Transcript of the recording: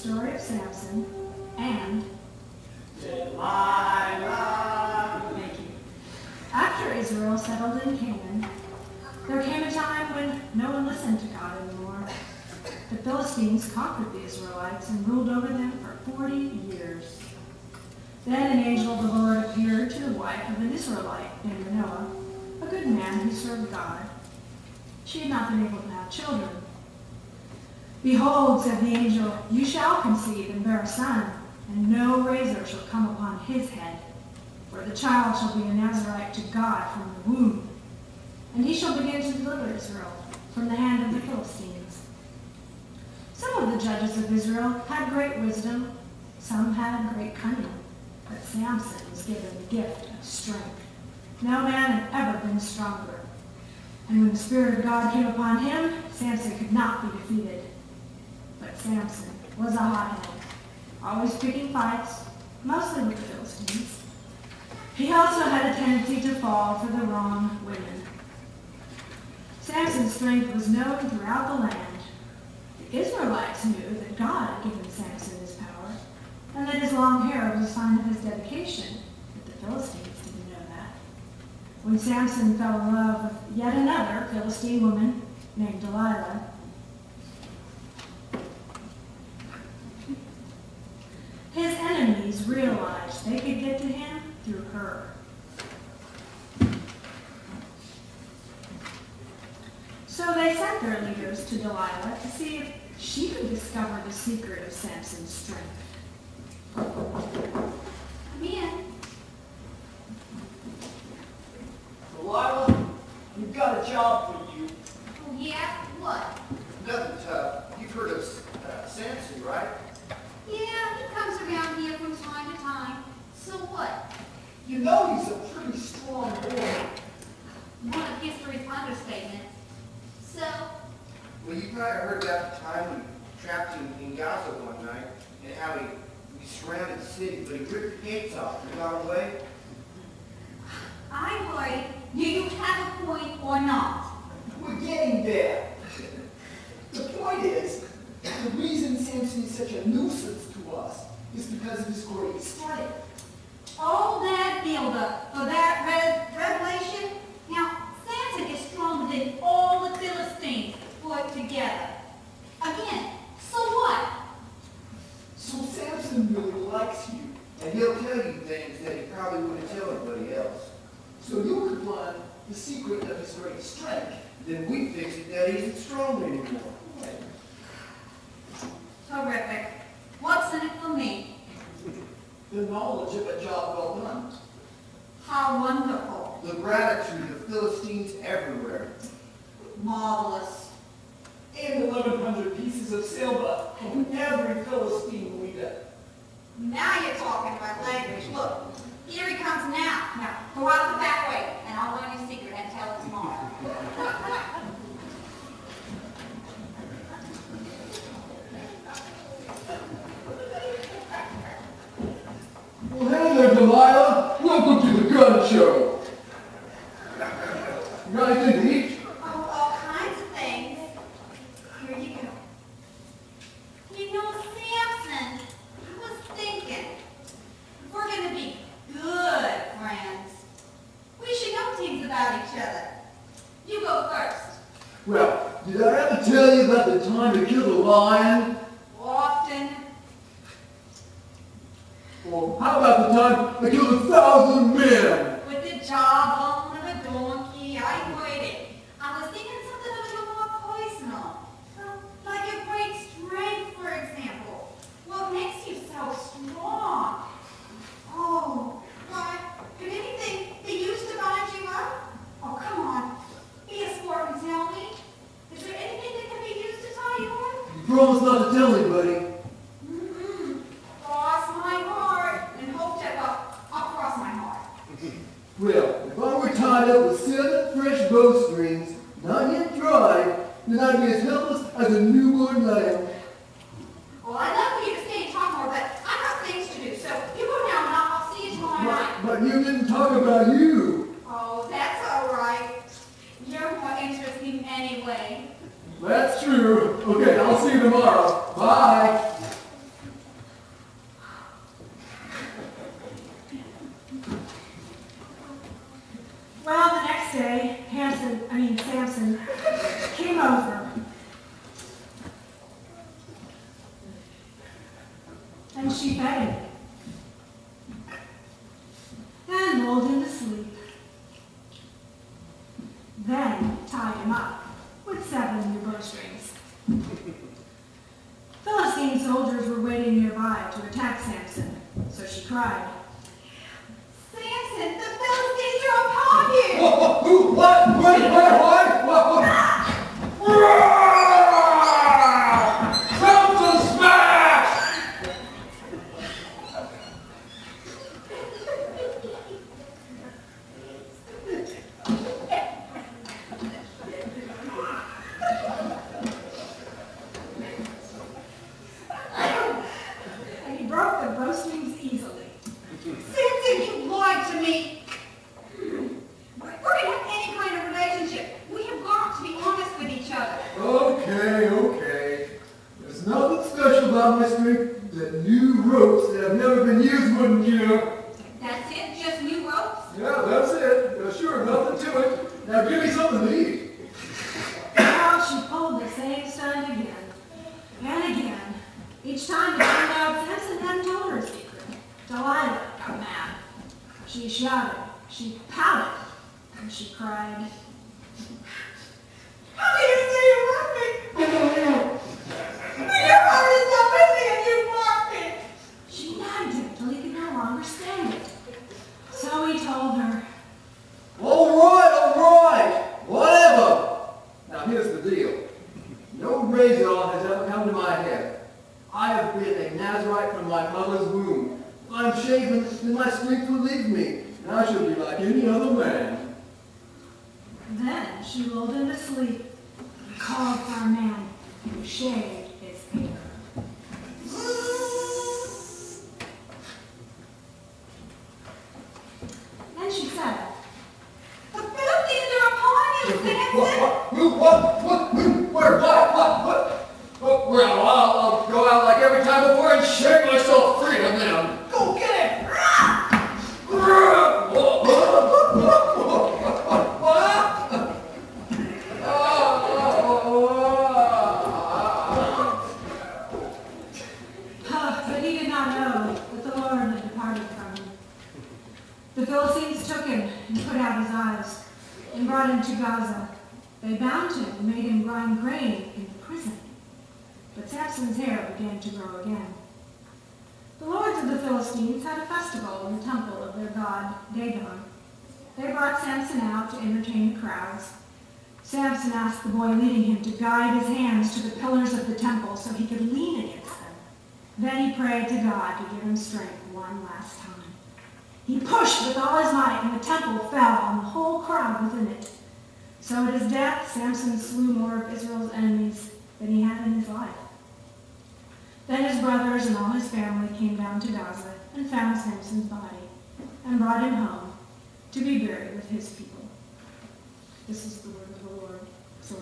story of Samson and Delilah. Thank you. After Israel settled in Canaan, there came a time when no one listened to God anymore. The Philistines conquered the Israelites and ruled over them for 40 years. Then an angel of the Lord appeared to the wife of an Israelite named Manoah, a good man who served God. She had not been able to have children. Behold, said the angel, you shall conceive and bear a son, and no razor shall come upon his head, for the child shall be a Nazarite to God from the womb, and he shall begin to deliver Israel from the hand of the Philistines. Some of the judges of Israel had great wisdom, some had great cunning, but Samson was given the gift of strength. No man had ever been stronger. And when the Spirit of God came upon him, Samson could not be defeated. But Samson was a hothead, always picking fights, mostly with the Philistines. He also had a tendency to fall for the wrong women. Samson's strength was known throughout the land. The Israelites knew that God had given Samson his power, and that his long hair was a sign of his dedication, but the Philistines didn't know that. When Samson fell in love with yet another Philistine woman named Delilah, his enemies realized they could get to him through her. So they sent their leaders to Delilah to see if she could discover the secret of Samson's strength. Come in. Delilah, we've got a job for you. Oh, yeah? What? Nothing tough. You've heard of Samson, right? Yeah, he comes around here from time to time. So what? You know he's a pretty strong boy. One of history's understatements. So, Well, you probably heard about the time we trapped him in Gaza one night and how we surrounded the city, but he ripped the gates off and got away. I'm worried. Do you have a point or not? We're getting there. The point is, the reason Samson is such a nuisance to us is because of his great strength. All that build-up for that revelation? Now, Samson is stronger than all the Philistines put together. Again, so what? So Samson really likes you. And he'll tell you things that he probably wouldn't tell anybody else. So you could learn the secret of his great strength. Then we fix it that he isn't strong anymore. Terrific. What's in it for me? The knowledge of a job well done. How wonderful. The gratitude of Philistines everywhere. Marvelous. And 1,100 pieces of silver from every Philistine leader. Now you're talking my language. Look, here he comes now. Now, go out the back way, and I'll learn his secret and tell it tomorrow. Well, hey there, Delilah. Welcome to the gun show. You got anything to eat? Oh, all kinds of things. Here you go. You know, Samson, I was thinking, if we're going to be good friends, we should know things about each other. You go first. Well, did I ever tell you about the time to kill the lion? Often. Or how about the time I killed 1,000 men? With the jawbone of a donkey, I waited. I was thinking something a little more personal. Like your great strength, for example. What makes you so strong? Oh, what? Could anything be used to bind you up? Oh, come on. Be a sport and tell me. Is there anything that can be used to tie you up? You promised not to tell anybody. Cross my heart. And hope that I'll cross my heart. Well, if I were tied up with 7 fresh bowstrings, not yet dried, then I'd be as helpless as a newborn lamb. Well, I'd love for you to stay and talk more, but I've got things to do. So you go now, and I'll see you tomorrow night. But you didn't talk about you. Oh, that's all right. You're more interesting anyway. That's true. Okay, I'll see you tomorrow. Bye. soldiers were waiting nearby to attack Samson, so she cried, Samson, the Philistines are upon you! Who? What? What? Samson smash! and he broke the bowstrings easily. Samson, you lied to me! We're going to have any kind of relationship. We have got to be honest with each other. Okay. There's nothing special about my strength that new ropes that have never been used wouldn't cure. That's it? Just new ropes? Yeah, that's it. Sure, nothing to it. Now give me something to eat. Now she pulled the same stunt again and again. Each time it turned out Samson hadn't told her secret. Delilah got mad. She shouted, she pouted, and she cried. How do you say you love me? Your heart is not missing and you mocked me. She nagged him till he could no longer stand it. So he told her, All right. Whatever. Now here's the deal. No razor has ever come to my head. I have been a Nazarite from my mother's womb. If I'm shaven, then my strength will leave me, and I shall be like any other man. then she lulled him to sleep and called for a man who shaved his hair. Then she said, The Philistines are upon you, Samson. Well, I'll go out like every time before and shake myself free of them. Go get him! But he did not know that the Lord had departed from him. The Philistines took him and put out his eyes and brought him to Gaza. They bound him and made him grind grain in the prison. But Samson's hair began to grow again. The lords of the Philistines had a festival in the temple of their god Dagon. They brought Samson out to entertain the crowds. Samson asked the boy leading him to guide his hands to the pillars of the temple so he could lean against them. Then he prayed to God to give him strength one last time. He pushed with all his might, and the temple fell on the whole crowd within it. So at his death, Samson slew more of Israel's enemies than he had in his life. Then his brothers and all his family came down to Gaza and found Samson's body and brought him home to be buried with his people. This is the word of the Lord. So